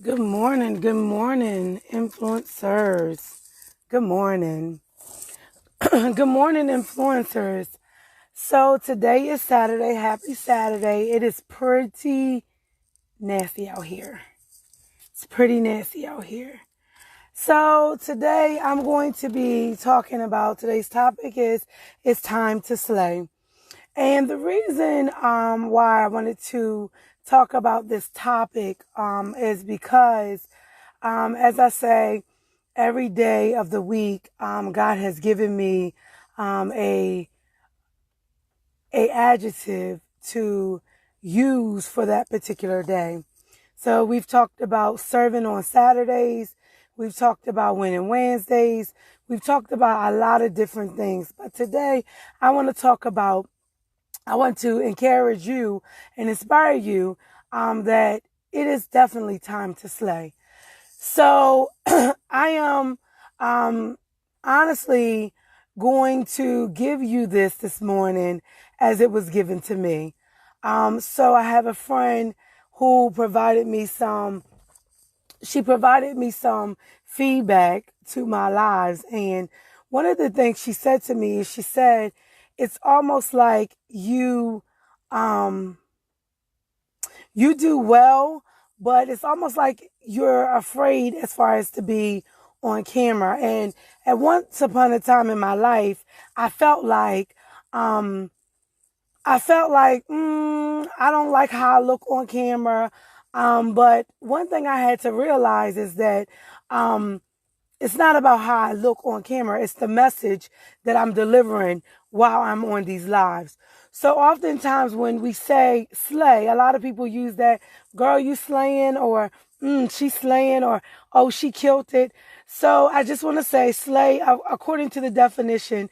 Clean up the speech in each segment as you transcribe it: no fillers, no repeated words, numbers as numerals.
Good morning, influencers. Good morning. Good morning, influencers. So today is Saturday. Happy Saturday. It is pretty nasty out here. It's pretty nasty out here. So today I'm going to be talking about today's topic is it's time to slay. And the reason why I wanted to talk about this topic is because as I say, every day of the week, God has given me a adjective to use for that particular day. So we've talked about serving on Saturdays. We've talked about winning Wednesdays. We've talked about a lot of different things. But today I want to encourage you and inspire you that it is definitely time to slay. So I am honestly going to give you this morning as it was given to me. So I have a friend who provided me some feedback to my lives. And one of the things she said to me is she said, it's almost like you do well, but it's almost like you're afraid as far as to be on camera. And at once upon a time in my life, I felt like I don't like how I look on camera. But one thing I had to realize is that it's not about how I look on camera. It's the message that I'm delivering while I'm on these lives. So oftentimes when we say slay, a lot of people use that, girl, you slaying, or she slaying, or oh, she killed it. So I just want to say slay, according to the definition,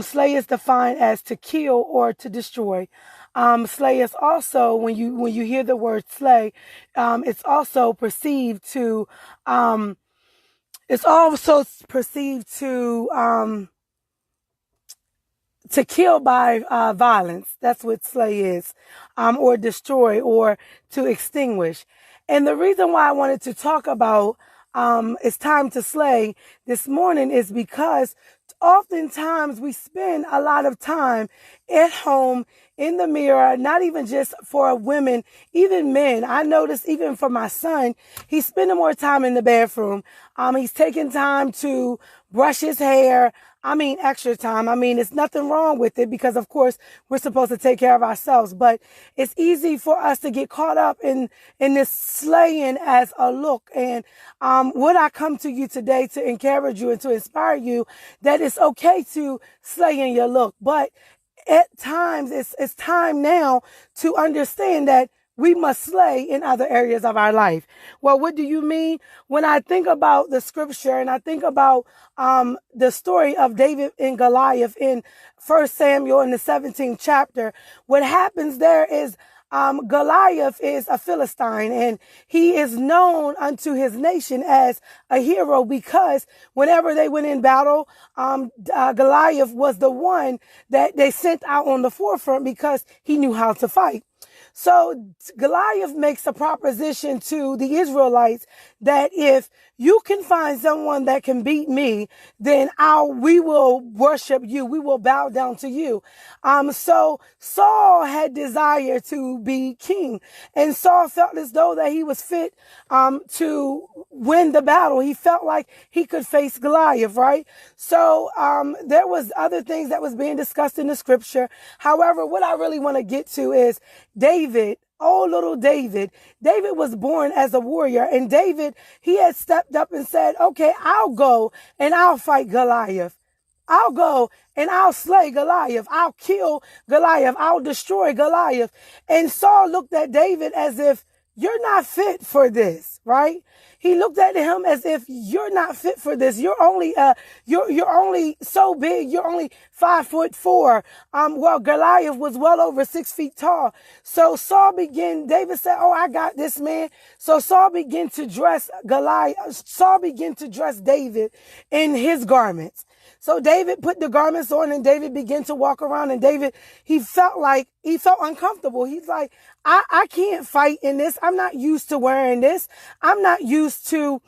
slay is defined as to kill or to destroy. Slay is also, when you hear the word slay, it's also perceived to kill by violence. That's what slay is, or destroy, or to extinguish. And the reason why I wanted to talk about it's time to slay this morning is because oftentimes we spend a lot of time at home in the mirror, not even just for women, even men. I noticed even for my son, he's spending more time in the bathroom. He's taking time to brush his hair. Extra time. It's nothing wrong with it because, of course, we're supposed to take care of ourselves. But it's easy for us to get caught up in this slaying as a look. And would I come to you today to encourage you and to inspire you that it's okay to slay in your look. But at times, it's time now to understand that we must slay in other areas of our life. Well, what do you mean? When I think about the scripture and I think about the story of David and Goliath in 1 Samuel in the 17th chapter, what happens there is Goliath is a Philistine, and he is known unto his nation as a hero because whenever they went in battle, Goliath was the one that they sent out on the forefront because he knew how to fight. So Goliath makes a proposition to the Israelites that if you can find someone that can beat me, then we will worship you. We will bow down to you. So Saul had desire to be king, and Saul felt as though that he was fit to win the battle. He felt like he could face Goliath, right? So there was other things that was being discussed in the scripture. However, what I really want to get to is David. Oh, little David. David was born as a warrior, and David, he had stepped up and said, okay, I'll go and I'll fight Goliath. I'll go and I'll slay Goliath. I'll kill Goliath. I'll destroy Goliath. And Saul looked at David as if you're not fit for this, right? He looked at him as if you're not fit for this. You're only so big. You're only 5'4". Well, Goliath was well over 6 feet tall. So David said, oh, I got this, man. So Saul began to dress David in his garments. So David put the garments on and David began to walk around, and David, he felt uncomfortable. He's like, I can't fight in this. I'm not used to wearing this. I'm not used to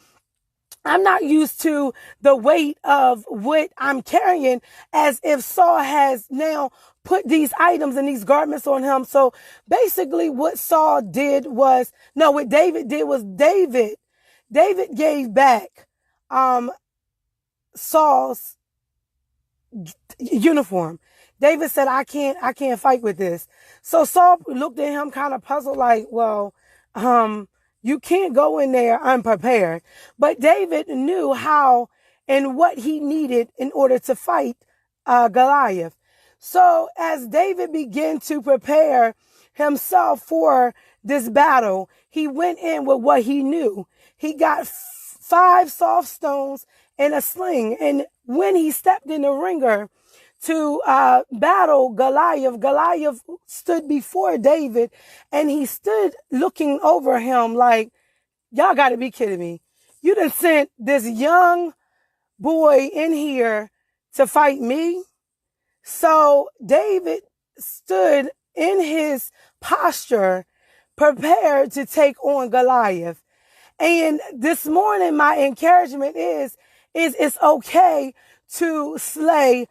the weight of what I'm carrying, as if Saul has now put these items and these garments on him. So basically what Saul did was, no, what David did was David gave back Saul's uniform. David said, I can't fight with this. So Saul looked at him kind of puzzled, like, well, you can't go in there unprepared. But David knew how and what he needed in order to fight Goliath. So as David began to prepare himself for this battle, he went in with what he knew. He got 5 soft stones and a sling. And when he stepped in the ringer to battle Goliath, Goliath stood before David, and he stood looking over him like, y'all got to be kidding me. You done sent this young boy in here to fight me? So David stood in his posture, prepared to take on Goliath. And this morning, my encouragement is it's okay to slay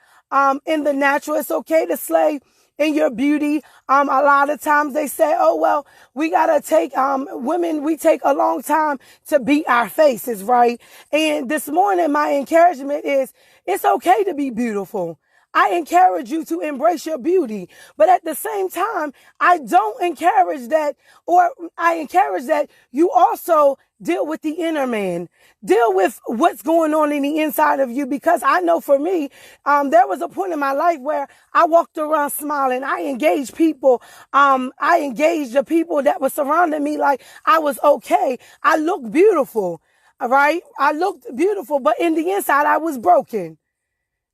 in the natural. It's okay to slay in your beauty. A lot of times they say, oh, well, we got to take, women, we take a long time to beat our faces, right? And this morning, my encouragement is it's okay to be beautiful. I encourage you to embrace your beauty. But at the same time, I don't encourage that, or I encourage that you also deal with the inner man. Deal with what's going on in the inside of you, because I know for me, there was a point in my life where I walked around smiling. I engaged people. I engaged the people that were surrounding me like I was okay. I looked beautiful, all right? I looked beautiful, but in the inside, I was broken.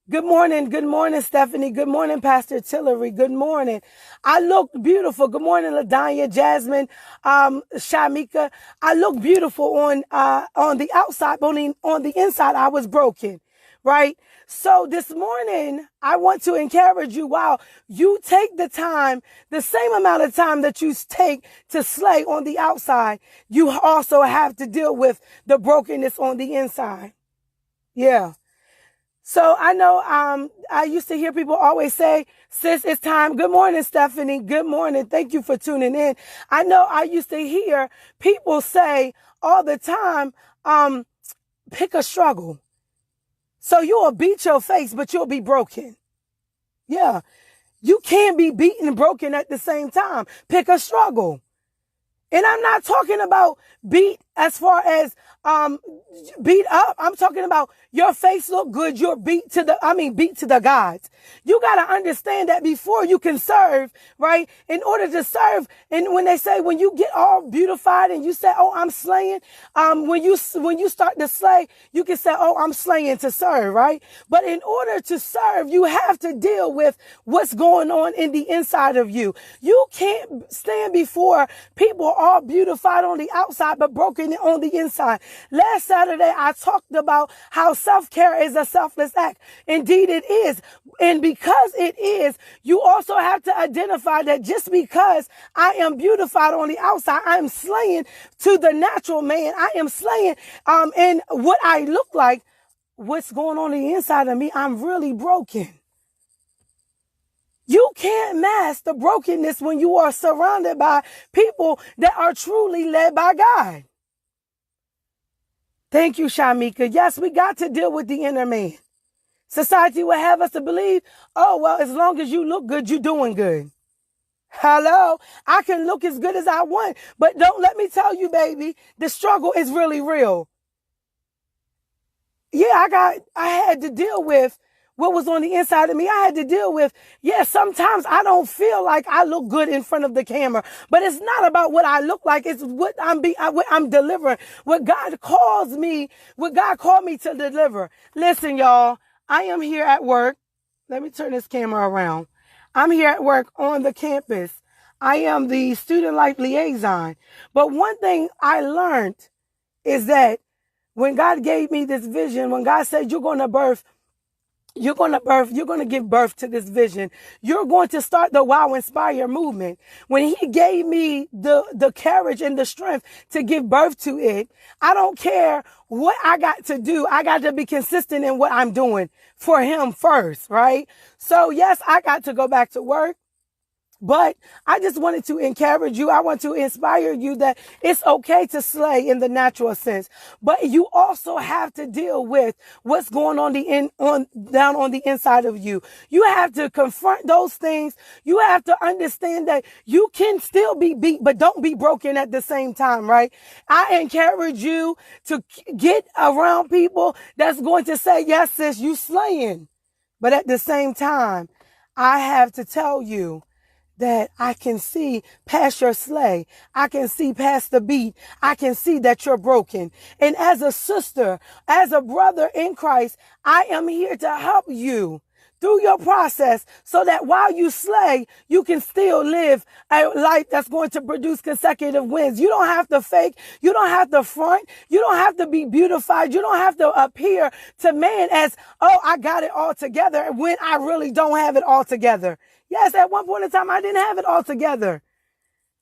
Good morning, Stephanie. Good morning, Pastor Tillery. Good morning. I looked beautiful. Good morning, LaDanya, Jasmine, Shamika. I looked beautiful on the outside, but on the inside, I was broken, right? So this morning, I want to encourage you, while you take the time, the same amount of time that you take to slay on the outside, you also have to deal with the brokenness on the inside. Yeah. So I know I used to hear people always say, sis, it's time. Good morning, Stephanie. Good morning. Thank you for tuning in. I know I used to hear people say all the time, pick a struggle. So you'll beat your face, but you'll be broken. Yeah. You can't be beaten and broken at the same time. Pick a struggle. And I'm not talking about beat as far as beat up. I'm talking about your face look good. You're beat to the gods. You got to understand that before you can serve, right? In order to serve, and when they say, when you get all beautified and you say, oh, I'm slaying, when you start to slay, you can say, oh, I'm slaying to serve, right? But in order to serve, you have to deal with what's going on in the inside of you. You can't stand before people all beautified on the outside, but broken on the inside. Last Saturday, I talked about how self-care is a selfless act. Indeed, it is. And because it is, you also have to identify that just because I am beautified on the outside, I am slaying to the natural man. I am slaying in what I look like. What's going on the inside of me, I'm really broken. You can't mask the brokenness when you are surrounded by people that are truly led by God. Thank you, Shamika. Yes, we got to deal with the inner man. Society will have us to believe, oh, well, as long as you look good, you're doing good. Hello? I can look as good as I want, but don't let me tell you, baby, the struggle is really real. Yeah, I had to deal with what was on the inside of me. I had to deal with, sometimes I don't feel like I look good in front of the camera, but it's not about what I look like. It's what I'm delivering, what God called me to deliver. Listen, y'all, I am here at work. Let me turn this camera around. I'm here at work on the campus. I am the student life liaison. But one thing I learned is that when God gave me this vision, when God said you're going to birth You're going to give birth to this vision. You're going to start the Wow Inspire movement. When he gave me the courage and the strength to give birth to it, I don't care what I got to do. I got to be consistent in what I'm doing for him first, right? So yes, I got to go back to work. But I just wanted to encourage you. I want to inspire you that it's okay to slay in the natural sense, but you also have to deal with what's going on down on the inside of you. You have to confront those things. You have to understand that you can still be beat, but don't be broken at the same time, right? I encourage you to get around people that's going to say, yes, sis, you slaying. But at the same time, I have to tell you that I can see past your slay. I can see past the beat. I can see that you're broken. And as a sister, as a brother in Christ, I am here to help you through your process so that while you slay, you can still live a life that's going to produce consecutive wins. You don't have to fake. You don't have to front. You don't have to be beautified. You don't have to appear to man as, oh, I got it all together when I really don't have it all together. Yes, at one point in time, I didn't have it all together.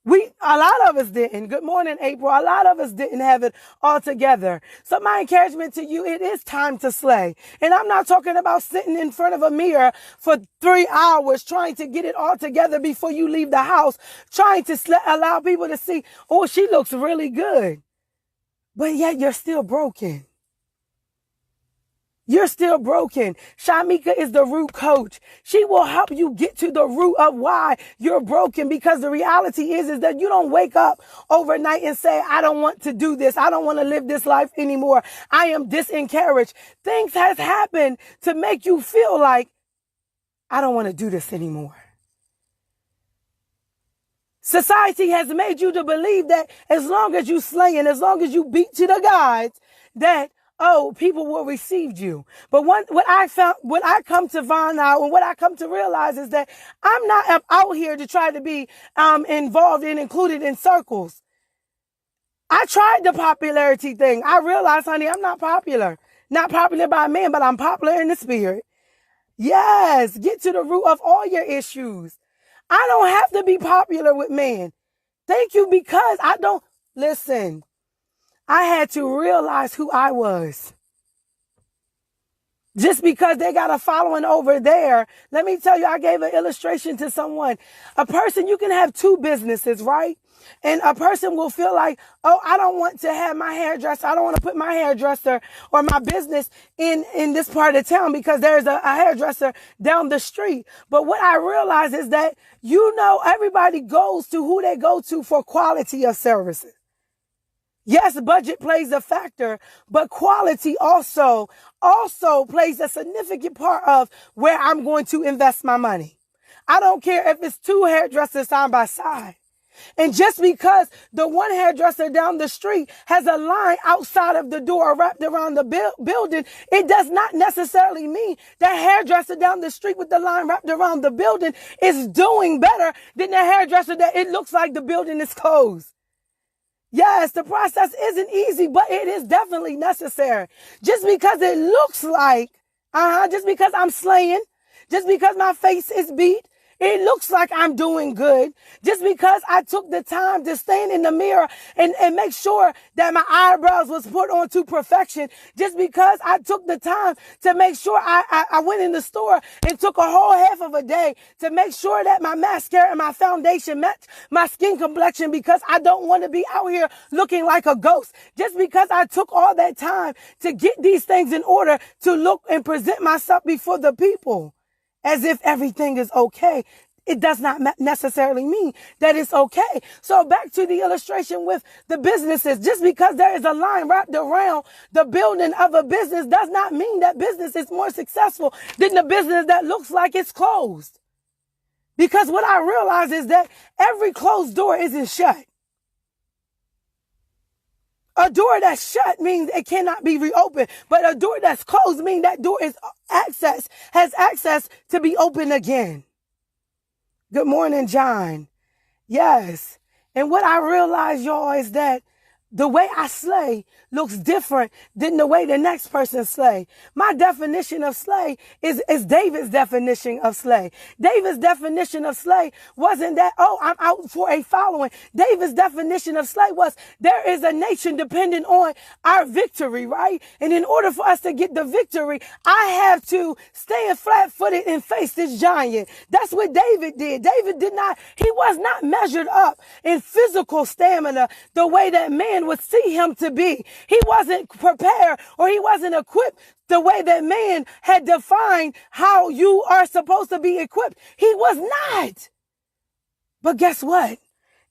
A lot of us didn't. Good morning, April. A lot of us didn't have it all together. So my encouragement to you, it is time to slay. And I'm not talking about sitting in front of a mirror for 3 hours trying to get it all together before you leave the house, trying to allow people to see, oh, she looks really good. But yet you're still broken. You're still broken. Shamika is the root coach. She will help you get to the root of why you're broken, because the reality is that you don't wake up overnight and say, I don't want to do this. I don't want to live this life anymore. I am disencouraged. Things has happened to make you feel like, I don't want to do this anymore. Society has made you to believe that as long as you slay and as long as you beat to the gods, that people will receive you. But what I come to find out and what I come to realize is that I'm not out here to try to be involved and included in circles. I tried the popularity thing. I realized, honey, I'm not popular. Not popular by man, but I'm popular in the spirit. Yes, get to the root of all your issues. I don't have to be popular with men. Thank you, because I don't. Listen. I had to realize who I was. Just because they got a following over there, let me tell you, I gave an illustration to someone. A person, you can have 2 businesses, right? And a person will feel like, oh, I don't want to have my hairdresser. I don't want to put my hairdresser or my business in this part of town because there's a hairdresser down the street. But what I realize is that, everybody goes to who they go to for quality of services. Yes, budget plays a factor, but quality also plays a significant part of where I'm going to invest my money. I don't care if it's 2 hairdressers side by side. And just because the one hairdresser down the street has a line outside of the door wrapped around the building, it does not necessarily mean that hairdresser down the street with the line wrapped around the building is doing better than the hairdresser that it looks like the building is closed. Yes, the process isn't easy, but it is definitely necessary. Just because it looks like, just because I'm slaying, just because my face is beat, it looks like I'm doing good. Just because I took the time to stand in the mirror and make sure that my eyebrows was put on to perfection. Just because I took the time to make sure I went in the store and took a whole half of a day to make sure that my mascara and my foundation match my skin complexion, because I don't want to be out here looking like a ghost. Just because I took all that time to get these things in order to look and present myself before the people as if everything is okay, it does not necessarily mean that it's okay. So back to the illustration with the businesses. Just because there is a line wrapped around the building of a business does not mean that business is more successful than the business that looks like it's closed. Because what I realize is that every closed door isn't shut. A door that's shut means it cannot be reopened. But a door that's closed means that door has access to be opened again. Good morning, John. Yes. And what I realize, y'all, is that the way I slay looks different than the way the next person slay. My definition of slay is David's definition of slay. David's definition of slay wasn't that, oh, I'm out for a following. David's definition of slay was there is a nation dependent on our victory, right? And in order for us to get the victory, I have to stand flat-footed and face this giant. That's what David did. He was not measured up in physical stamina the way that man would see him to be. He wasn't prepared, or he wasn't equipped the way that man had defined how you are supposed to be equipped. He was not. But guess what?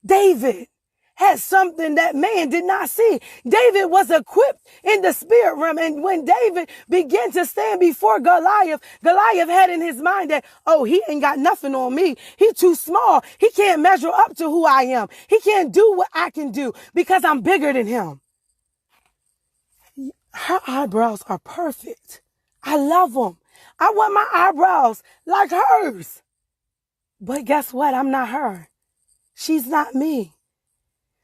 David had something that man did not see. David was equipped in the spirit realm. And when David began to stand before Goliath, Goliath had in his mind that, oh, he ain't got nothing on me. He's too small. He can't measure up to who I am. He can't do what I can do because I'm bigger than him. Her eyebrows are perfect. I love them. I want my eyebrows like hers. But guess what? I'm not her. She's not me.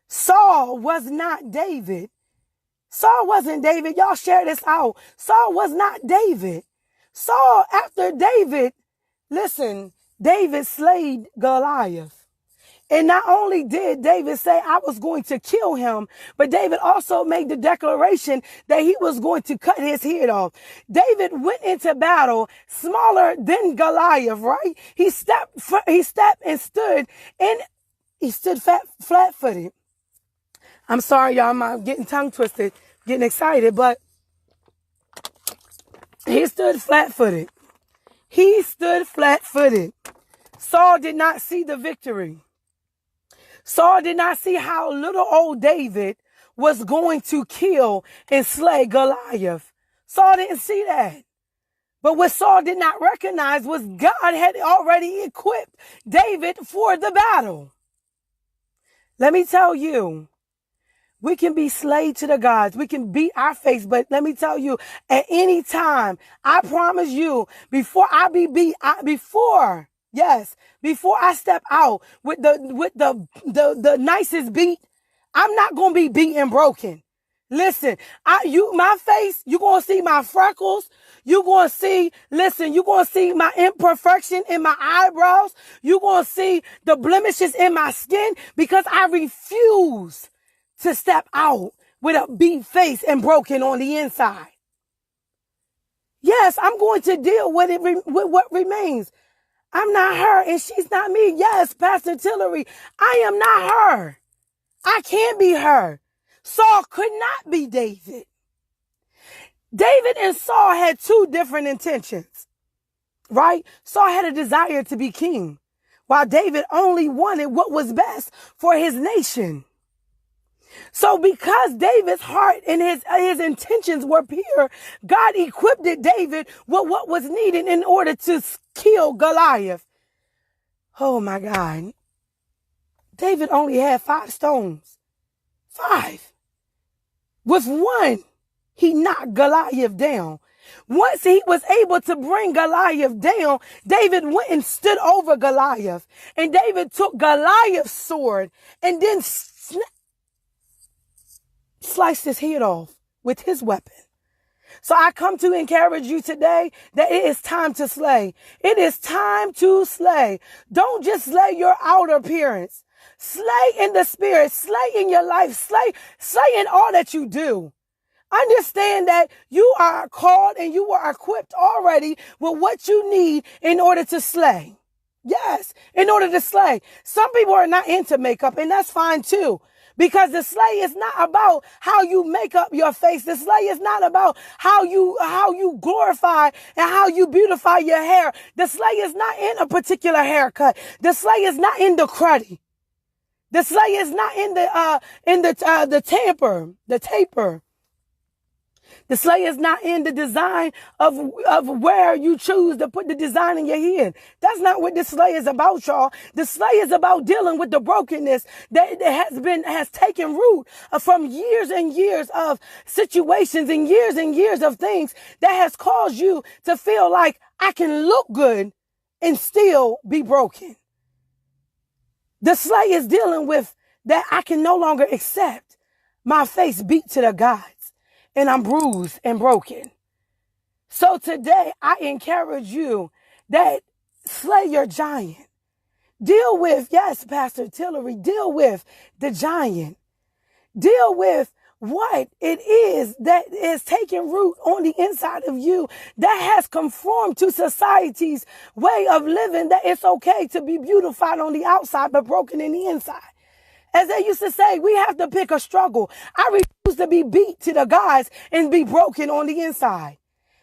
Saul was not David. Saul wasn't David. Y'all share this out. Saul was not David. Saul, after David, listen, David slayed Goliath. And not only did David say, I was going to kill him, but David also made the declaration that he was going to cut his head off. David went into battle smaller than Goliath, right? He stepped and stood, and he stood flat-footed. I'm sorry, y'all, I'm getting tongue twisted, getting excited, but he stood flat-footed. He stood flat-footed. Saul did not see the victory. Saul did not see how little old David was going to kill and slay Goliath. Saul didn't see that. But what Saul did not recognize was God had already equipped David for the battle. Let me tell you, we can be slayed to the gods. We can beat our face. But let me tell you, at any time, I promise you, before I be beat, before I step out with the nicest beat, I'm not going to be beat and broken. Listen, my face, you're going to see my freckles. You're going to see my imperfection in my eyebrows. You're going to see the blemishes in my skin because I refuse to step out with a beat face and broken on the inside. Yes, I'm going to deal with what remains. I'm not her and she's not me. Yes, Pastor Tillery, I am not her. I can't be her. Saul could not be David. David and Saul had two different intentions, right? Saul had a desire to be king, while David only wanted what was best for his nation. So because David's heart and his intentions were pure, God equipped David with what was needed in order to kill Goliath. Oh my God. David only had 5 stones. 5. With one, he knocked Goliath down. Once he was able to bring Goliath down, David went and stood over Goliath. And David took Goliath's sword and then sliced his head off with his weapon. So I come to encourage you today that it is time to slay. It is time to slay. Don't just slay your outer appearance. Slay in the spirit. Slay in your life. Slay in all that you do. Understand that you are called and you are equipped already with what you need in order to slay. Yes, in order to slay. Some people are not into makeup, and that's fine too. Because the slay is not about how you make up your face. The slay is not about how you glorify and how you beautify your hair. The slay is not in a particular haircut. The slay is not in the cruddy. The slay is not in the taper. The slay is not in the design of where you choose to put the design in your head. That's not what the slay is about, y'all. The slay is about dealing with the brokenness that has taken root from years and years of situations and years of things that has caused you to feel like I can look good and still be broken. The slay is dealing with that I can no longer accept. my face beat to the gods, and I'm bruised and broken. So today I encourage you that slay your giant. Deal with, yes, Pastor Tillery, deal with the giant. Deal with what it is that is taking root on the inside of you that has conformed to society's way of living, that it's okay to be beautified on the outside but broken in the inside. As they used to say, we have to pick a struggle. I refuse to be beat to the gods and be broken on the inside.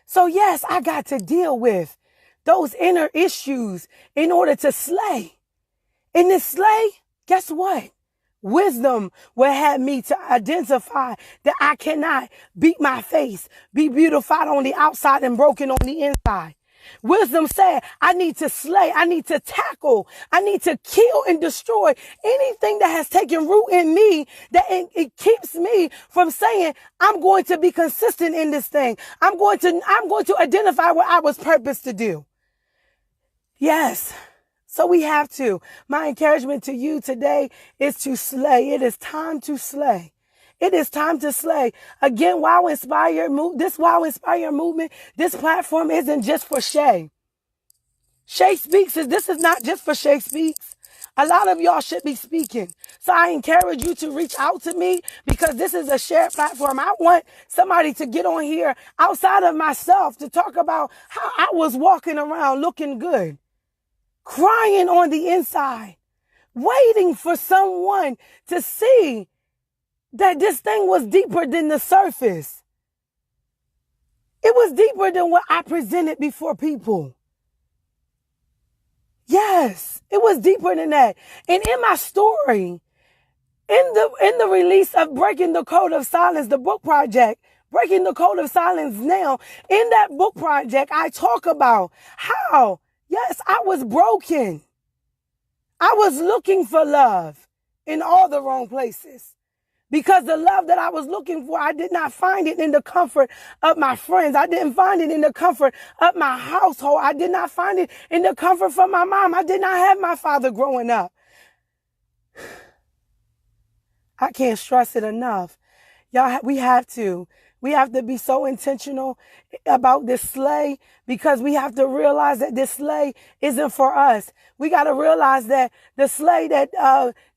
So yes, I got to deal with those inner issues in order to slay. In this slay, guess what? Wisdom will have me to identify that I cannot beat my face, be beautified on the outside and broken on the inside. Wisdom said, I need to slay, I need to tackle, I need to kill and destroy anything that has taken root in me, that it keeps me from saying, I'm going to be consistent in this thing. I'm going to identify what I was purposed to do. Yes. So we have to. My encouragement to you today is to slay. It is time to slay. It is time to slay. Again, Wow Inspire movement, this platform isn't just for Shay. Shay Speaks this is not just for Shay Speaks. A lot of y'all should be speaking. So I encourage you to reach out to me because this is a shared platform. I want somebody to get on here outside of myself to talk about how I was walking around looking good, crying on the inside, waiting for someone to see that this thing was deeper than the surface. It was deeper than what I presented before people. Yes, it was deeper than that. And in my story, in the release of Breaking the Code of Silence, the book project, Breaking the Code of Silence Now, in that book project, I talk about how, yes, I was broken. I was looking for love in all the wrong places. Because the love that I was looking for, I did not find it in the comfort of my friends. I didn't find it in the comfort of my household. I did not find it in the comfort from my mom. I did not have my father growing up. I can't stress it enough. Y'all, we have to be so intentional about this slay because we have to realize that this slay isn't for us. We got to realize that the slay that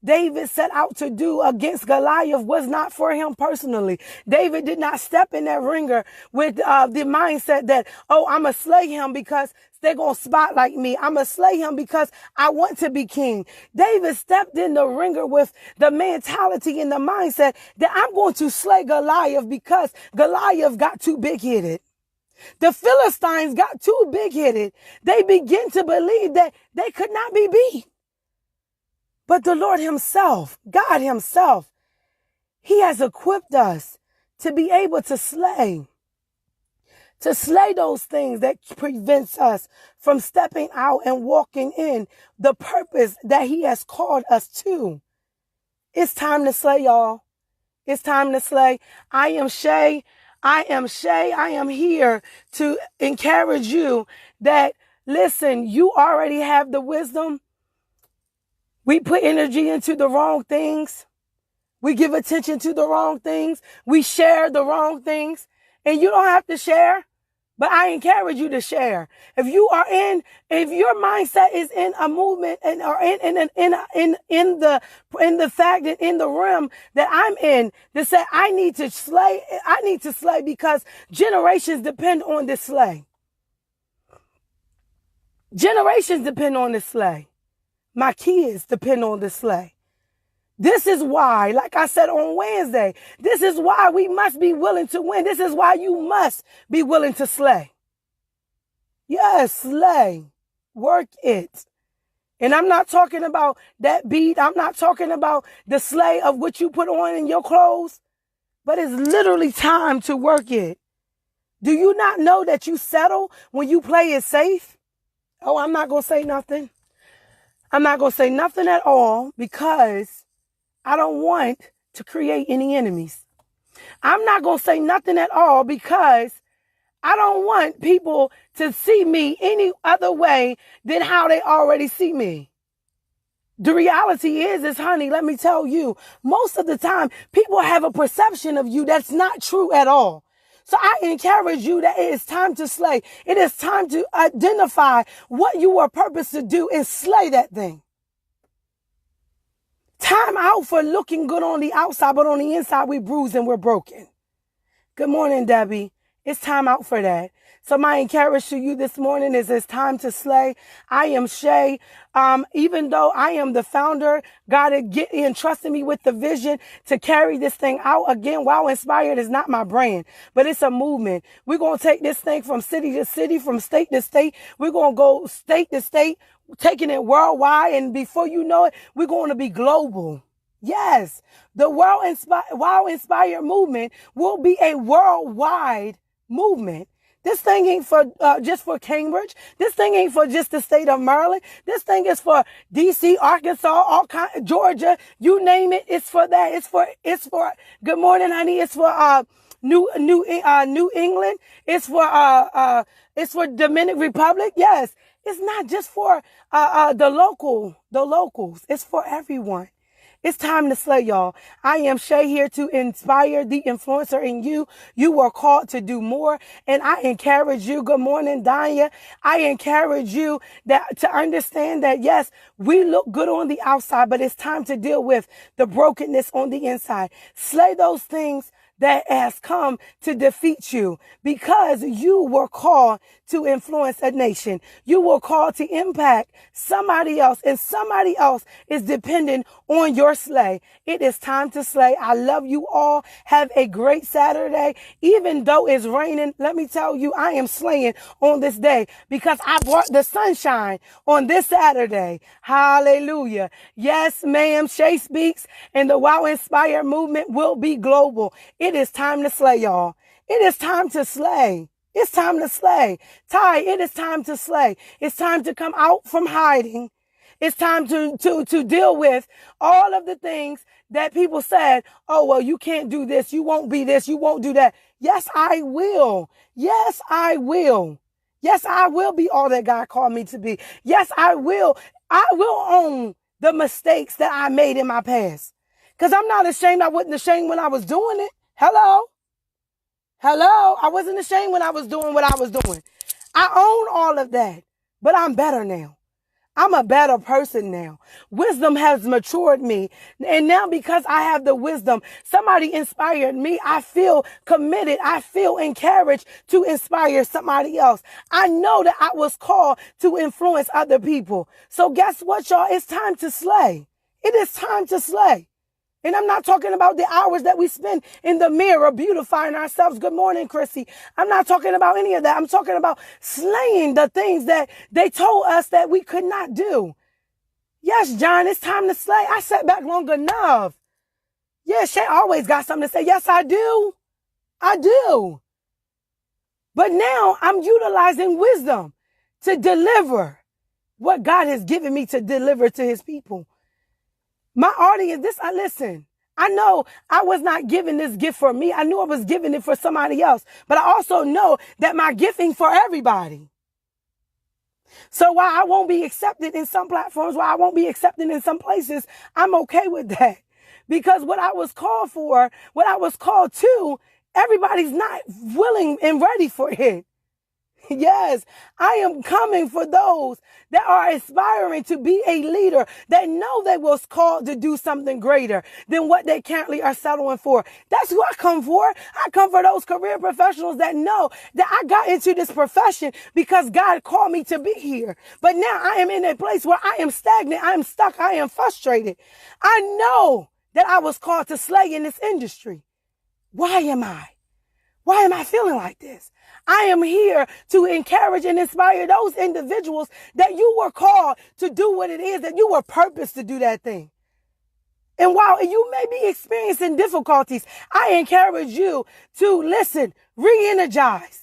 David set out to do against Goliath was not for him personally. David did not step in that ringer with the mindset that, oh, I'm going to slay him because they're going to spotlight me. I'm going to slay him because I want to be king. David stepped in the ringer with the mentality and the mindset that I'm going to slay Goliath because Goliath got too big-headed. The Philistines got too big-headed. They began to believe that they could not be beat. But the Lord himself, God himself, he has equipped us to be able to slay those things that prevents us from stepping out and walking in the purpose that he has called us to. It's time to slay, y'all. It's time to slay. I am Shay. I am here to encourage you that, listen, you already have the wisdom. We put energy into the wrong things. We give attention to the wrong things. We share the wrong things. And you don't have to share, but I encourage you to share. If your mindset is in a movement and or in the fact and in the realm that I'm in, to say I need to slay because generations depend on this slay. Generations depend on this slay. My kids depend on this slay. This is why, like I said on Wednesday, this is why we must be willing to win. This is why you must be willing to slay. Yes, slay. Work it. And I'm not talking about that beat. I'm not talking about the slay of what you put on in your clothes. But it's literally time to work it. Do you not know that you settle when you play it safe? Oh, I'm not going to say nothing. I'm not going to say nothing at all because I don't want to create any enemies. I'm not going to say nothing at all because I don't want people to see me any other way than how they already see me. The reality is, honey, let me tell you, most of the time, people have a perception of you that's not true at all. So I encourage you that it is time to slay. It is time to identify what you were purposed to do and slay that thing. Time out for looking good on the outside, but on the inside, we bruised and we're broken. Good morning, Debbie. It's time out for that. So my encouragement to you this morning is it's time to slay. I am Shay. Even though I am the founder, God had entrusted me with the vision to carry this thing out. Again, Wow Inspired is not my brand, but it's a movement. We're going to take this thing from city to city, from state to state. We're going to go state to state, taking it worldwide. And before you know it, we're going to be global. Yes, the Wow Inspired movement will be a worldwide movement. This thing ain't for just for Cambridge. This thing ain't for just the state of Maryland. This thing is for DC, Arkansas, all Georgia, you name it. It's for that. It's for. Good morning, honey. It's for New England. It's for Dominican Republic. Yes, it's not just for the locals. It's for everyone. It's time to slay, y'all. I am Shay here to inspire the influencer in you. You were called to do more. And I encourage you. Good morning, Danya. I encourage you to understand that, yes, we look good on the outside, but it's time to deal with the brokenness on the inside. Slay those things that has come to defeat you, because you were called to influence a nation. You were called to impact somebody else, and somebody else is dependent on your slay. It is time to slay. I love you all. Have a great Saturday. Even though it's raining, let me tell you, I am slaying on this day because I brought the sunshine on this Saturday. Hallelujah. Yes, ma'am. Shay Speaks and the Wow Inspired movement will be global. It is time to slay, y'all. It is time to slay. It's time to slay. Ty, it is time to slay. It's time to come out from hiding. It's time to deal with all of the things that people said, oh, well, you can't do this. You won't be this. You won't do that. Yes, I will. Yes, I will. Yes, I will be all that God called me to be. Yes, I will. I will own the mistakes that I made in my past. Because I'm not ashamed. I wasn't ashamed when I was doing it. Hello? I wasn't ashamed when I was doing what I was doing. I own all of that, but I'm better now. I'm a better person now. Wisdom has matured me. And now because I have the wisdom, somebody inspired me. I feel committed. I feel encouraged to inspire somebody else. I know that I was called to influence other people. So guess what, y'all? It's time to slay. It is time to slay. And I'm not talking about the hours that we spend in the mirror beautifying ourselves. Good morning, Chrissy. I'm not talking about any of that. I'm talking about slaying the things that they told us that we could not do. Yes, John, it's time to slay. I sat back long enough. Yeah, Shay always got something to say. Yes, I do. I do. But now I'm utilizing wisdom to deliver what God has given me to deliver to his people. My audience, listen, I know I was not given this gift for me. I knew I was giving it for somebody else. But I also know that my gifting for everybody. So while I won't be accepted in some platforms, while I won't be accepted in some places, I'm okay with that. Because what I was called for, what I was called to, everybody's not willing and ready for it. Yes, I am coming for those that are aspiring to be a leader, that know they was called to do something greater than what they currently are settling for. That's who I come for. I come for those career professionals that know that I got into this profession because God called me to be here. But now I am in a place where I am stagnant. I am stuck. I am frustrated. I know that I was called to slay in this industry. Why am I? Why am I feeling like this? I am here to encourage and inspire those individuals that you were called to do what it is, that you were purposed to do that thing. And while you may be experiencing difficulties, I encourage you to listen, re-energize.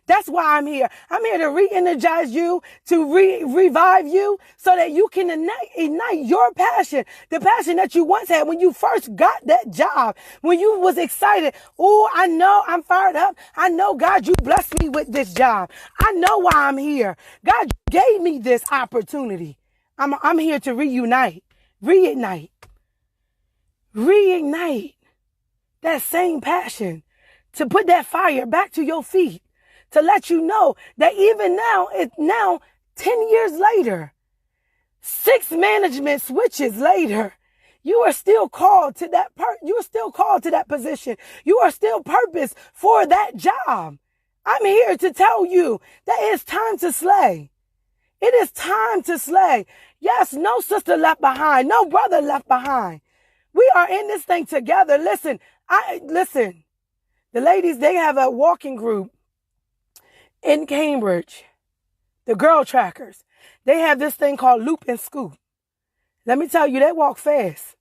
That's why I'm here. I'm here to re-energize you, to revive you so that you can ignite your passion, the passion that you once had when you first got that job, when you was excited. Oh, I know I'm fired up. I know, God, you blessed me with this job. I know why I'm here. God gave me this opportunity. I'm here to reignite that same passion, to put that fire back to your feet, to let you know that even now, 10 years later, 6 management switches later, you are still called to that you are still called to that position. You are still purposed for that job. I'm here to tell you that it's time to slay. It is time to slay. Yes, no sister left behind, no brother left behind. We are in this thing together. Listen, the ladies, they have a walking group in Cambridge, the Girl Trackers. They have this thing called Loop and Scoop. Let me tell you, they walk fast.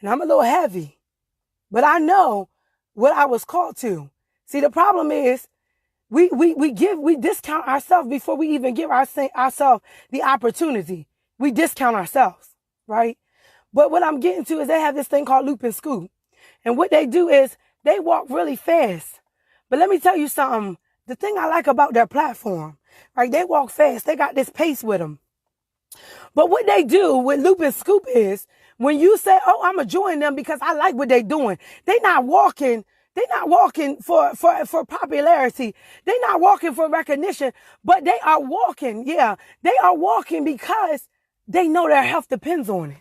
And I'm a little heavy. But I know what I was called to. See, the problem is we discount ourselves before we even give ourselves the opportunity. We discount ourselves, right? But what I'm getting to is they have this thing called Loop and Scoop. And what they do is they walk really fast. But let me tell you something. The thing I like about their platform, right? They walk fast. They got this pace with them. But what they do with Loop and Scoop is when you say, oh, I'm going to join them because I like what they're doing. They're not walking for popularity. They're not walking for recognition, but they are walking. Yeah, they are walking because they know their health depends on it.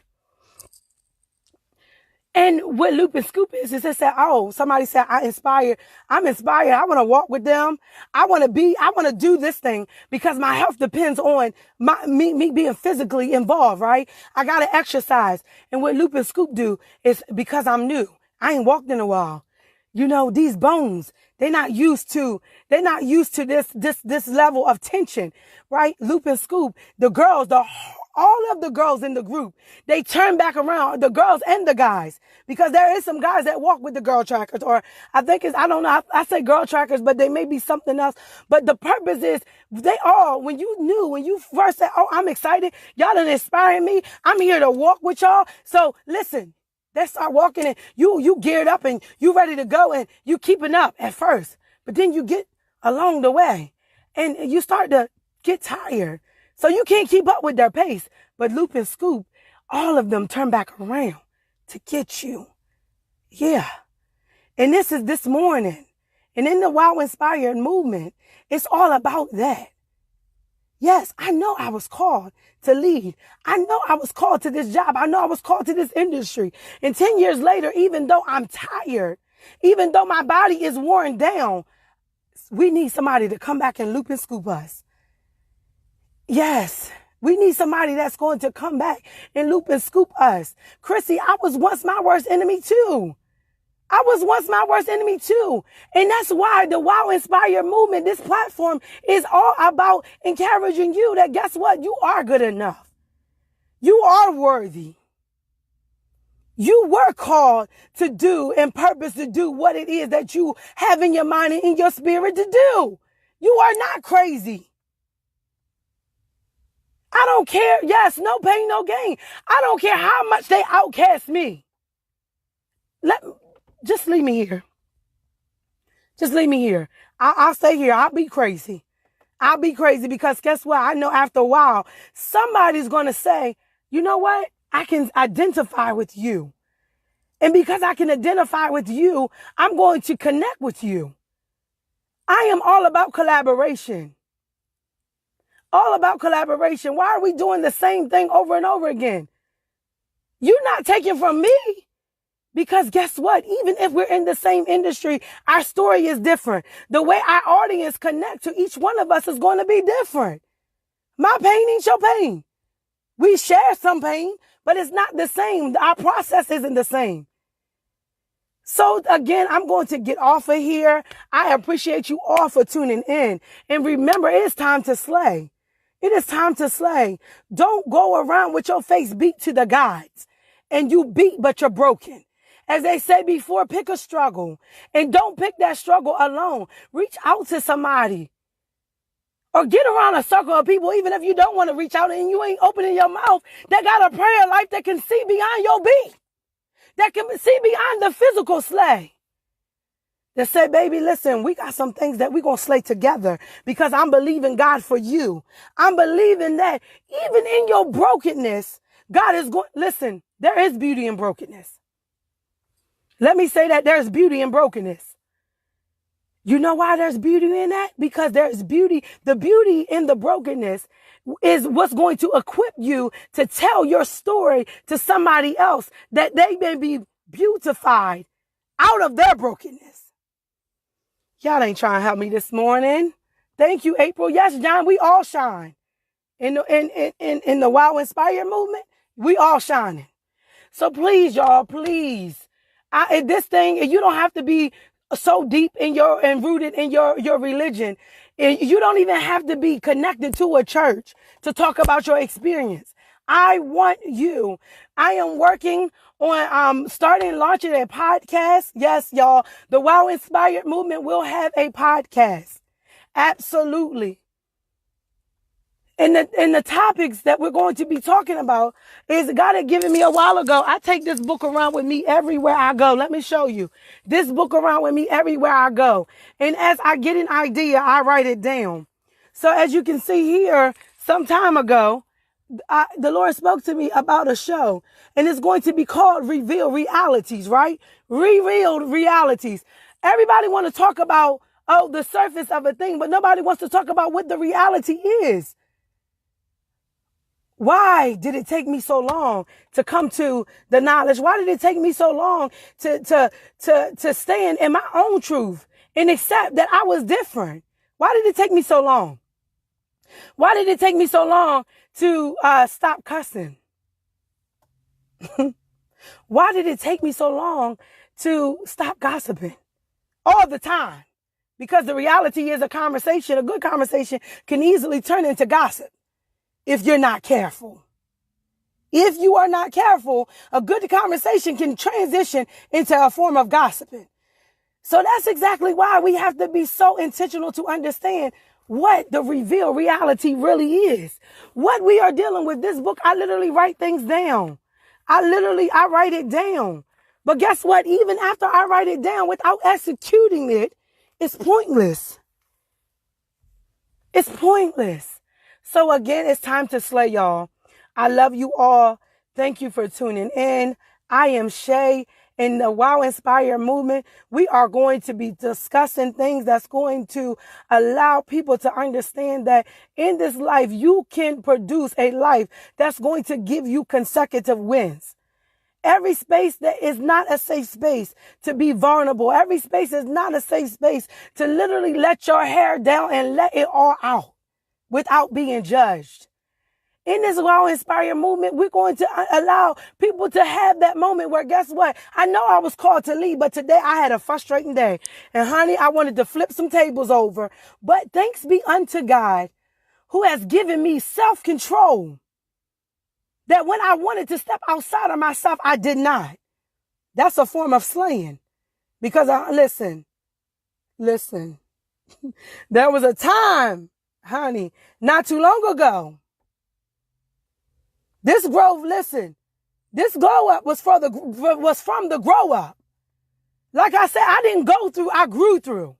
And what Loop and Scoop is they said, oh, somebody said, I'm inspired. I want to walk with them. I want to do this thing because my health depends on me being physically involved, right? I got to exercise. And what Loop and Scoop do is because I'm new. I ain't walked in a while. You know, these bones, they're not used to this level of tension, right? Loop and Scoop, all of the girls in the group, they turn back around, the girls and the guys, because there is some guys that walk with the Girl Trackers, or I I say Girl Trackers, but they may be something else. But the purpose is when you first said, oh, I'm excited, y'all done inspired me, I'm here to walk with y'all. So listen, let's start walking and you geared up and you ready to go and you keeping up at first, but then you get along the way and you start to get tired. So you can't keep up with their pace. But Loop and Scoop, all of them turn back around to get you. Yeah. And this is this morning. And in the Wow Inspired movement, it's all about that. Yes, I know I was called to lead. I know I was called to this job. I know I was called to this industry. And 10 years later, even though I'm tired, even though my body is worn down, we need somebody to come back and Loop and Scoop us. Yes, we need somebody that's going to come back and Loop and Scoop us. Chrissy, I was once my worst enemy too. And that's why the Wow Inspire movement, this platform, is all about encouraging you that guess what? You are good enough. You are worthy. You were called to do and purpose to do what it is that you have in your mind and in your spirit to do. You are not crazy. I don't care. Yes, no pain, no gain. I don't care how much they outcast me. Just leave me here. Just leave me here. I'll stay here. I'll be crazy. Because guess what? I know after a while, somebody's going to say, you know what? I can identify with you. And because I can identify with you, I'm going to connect with you. I am all about collaboration. All about collaboration. Why are we doing the same thing over and over again? You're not taking from me. Because guess what? Even if we're in the same industry, our story is different. The way our audience connect to each one of us is going to be different. My pain ain't your pain. We share some pain, but it's not the same. Our process isn't the same. So again, I'm going to get off of here. I appreciate you all for tuning in. And remember, it's time to slay. It is time to slay. Don't go around with your face beat to the gods and you beat, but you're broken. As they say before, pick a struggle and don't pick that struggle alone. Reach out to somebody or get around a circle of people, even if you don't want to reach out and you ain't opening your mouth, that got a prayer life that can see beyond your beat, that can see beyond the physical slay. that said, baby, listen, we got some things that we're going to slay together because I'm believing God for you. I'm believing that even in your brokenness, God is going, listen, there is beauty in brokenness. Let me say that there's beauty in brokenness. You know why there's beauty in that? Because there's beauty. The beauty in the brokenness is what's going to equip you to tell your story to somebody else, that they may be beautified out of their brokenness. Y'all ain't trying to help me this morning. Thank you, April. Yes, John, we all shine. In the Wow Inspired movement, we all shining. So please, y'all, please. This thing, you don't have to be so deep in and rooted in your religion. You don't even have to be connected to a church to talk about your experience. I want you. I am working on launching a podcast. Yes, y'all. The Wow Inspired movement will have a podcast. Absolutely. And the topics that we're going to be talking about is God had given me a while ago. I take this book around with me everywhere I go. Let me show you. This book around with me everywhere I go. And as I get an idea, I write it down. So as you can see here, some time ago, the Lord spoke to me about a show, and it's going to be called Revealed Realities, right? Revealed Realities. Everybody want to talk about, the surface of a thing, but nobody wants to talk about what the reality is. Why did it take me so long to come to the knowledge? Why did it take me so long to stand in my own truth and accept that I was different? Why did it take me so long? Why did it take me so long to stop cussing? Why did it take me so long to stop gossiping all the time? Because the reality is a good conversation can easily turn into gossip if you're not careful. If you are not careful, a good conversation can transition into a form of gossiping. So that's exactly why we have to be so intentional to understand what the revealed reality really is. What we are dealing with. This book, I literally write things down. I write it down. But guess what? Even after I write it down, without executing it, it's pointless. It's pointless. So again, it's time to slay, y'all. I love you all. Thank you for tuning in. I am Shay. In the Wow Inspire movement, we are going to be discussing things that's going to allow people to understand that in this life, you can produce a life that's going to give you consecutive wins. Every space that is not a safe space to be vulnerable. Every space is not a safe space to literally let your hair down and let it all out without being judged. In this Wow Inspire movement, we're going to allow people to have that moment where, guess what? I know I was called to lead, but today I had a frustrating day. And honey, I wanted to flip some tables over. But thanks be unto God who has given me self-control. That when I wanted to step outside of myself, I did not. That's a form of slaying. Because listen, there was a time, honey, not too long ago. This growth, this glow up was from the grow up. Like I said, I didn't go through, I grew through.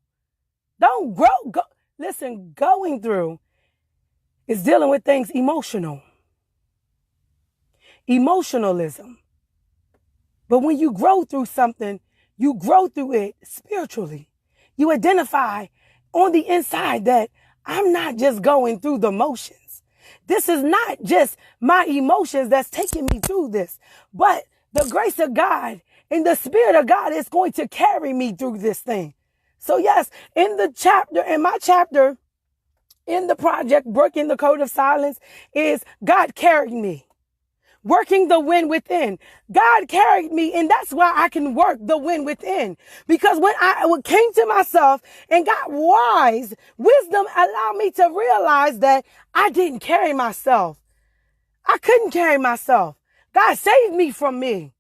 Don't grow, going through is dealing with things emotional. Emotionalism. But when you grow through something, you grow through it spiritually. You identify on the inside that I'm not just going through the motions. This is not just my emotions that's taking me through this, but the grace of God and the Spirit of God is going to carry me through this thing. So yes, in my chapter, in the project, Breaking the Code of Silence, is God carried me. Working the win within. God carried me, and that's why I can work the win within. Because when I came to myself and got wise, wisdom allowed me to realize that I didn't carry myself. I couldn't carry myself. God saved me from me.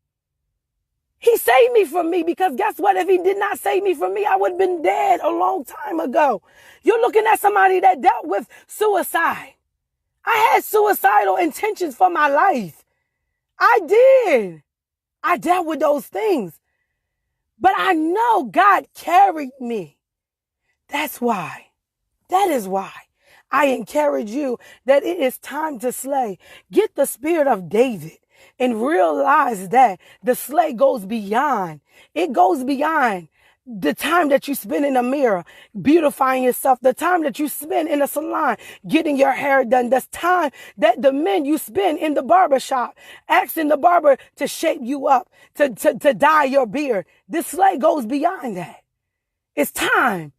He saved me from me because guess what? If he did not save me from me, I would have been dead a long time ago. You're looking at somebody that dealt with suicide. I had suicidal intentions for my life. I did. I dealt with those things. but I know God carried me. That's why. That is why I encourage you that it is time to slay. Get the spirit of David and realize that the slay goes beyond. It goes beyond the time that you spend in the mirror beautifying yourself, the time that you spend in the salon getting your hair done, the time that the men you spend in the barbershop asking the barber to shape you up, to dye your beard. This slay goes beyond that. It's time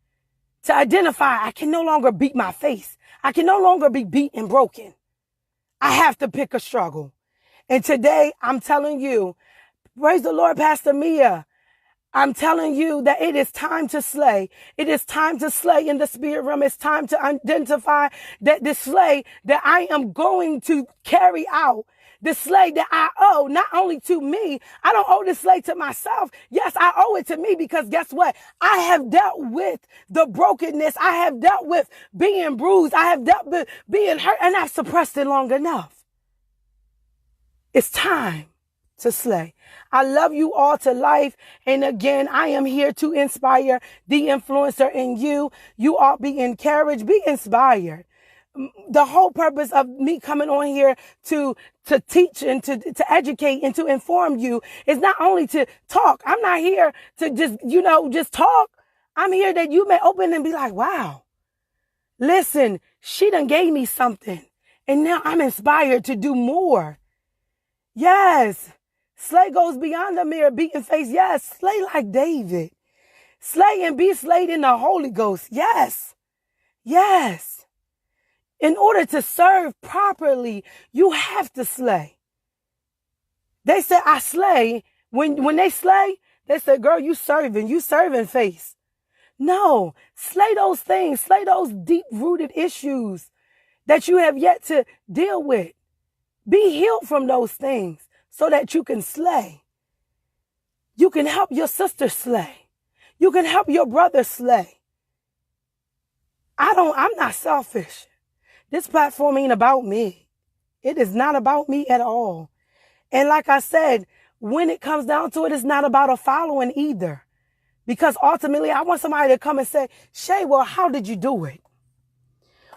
to identify, I can no longer beat my face. I can no longer be beat and broken. I have to pick a struggle. And today, I'm telling you, praise the Lord, Pastor Mia, I'm telling you that it is time to slay. It is time to slay in the spirit realm. It's time to identify that the slay that I am going to carry out, the slay that I owe, not only to me. I don't owe this slay to myself. Yes, I owe it to me because guess what? I have dealt with the brokenness. I have dealt with being bruised. I have dealt with being hurt, and I've suppressed it long enough. It's time to slay. I love you all to life. And again, I am here to inspire the influencer in you. You all be encouraged, be inspired. The whole purpose of me coming on here to teach and to educate and to inform you is not only to talk. I'm not here to just talk. I'm here that you may open and be like, wow, listen, she done gave me something. And now I'm inspired to do more. Yes. Slay goes beyond the mere beaten face. Yes. Slay like David. Slay and be slayed in the Holy Ghost. Yes. Yes. In order to serve properly, you have to slay. They said, I slay. When they slay, they said, girl, you serving face. No, slay those things. Slay those deep-rooted issues that you have yet to deal with. Be healed from those things so that you can slay. You can help your sister slay. You can help your brother slay. I'm not selfish. This platform ain't about me. It is not about me at all. And like I said, when it comes down to it, it's not about a following either. Because ultimately, I want somebody to come and say, Shay, well, how did you do it?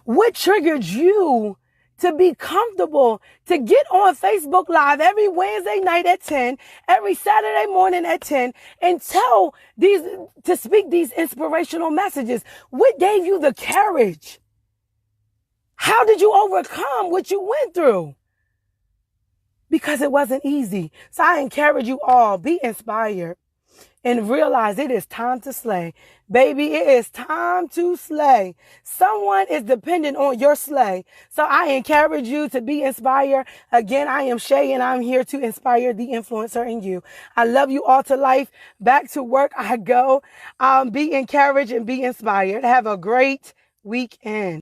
What triggered you to be comfortable to get on Facebook Live every Wednesday night at 10, every Saturday morning at 10, and to speak these inspirational messages? What gave you the courage? How did you overcome what you went through? Because it wasn't easy. So I encourage you all, be inspired and realize it is time to slay. Baby, it is time to slay. Someone is dependent on your slay. So I encourage you to be inspired. Again, I am Shay and I'm here to inspire the influencer in you. I love you all to life. Back to work I go. Be encouraged and be inspired. Have a great weekend.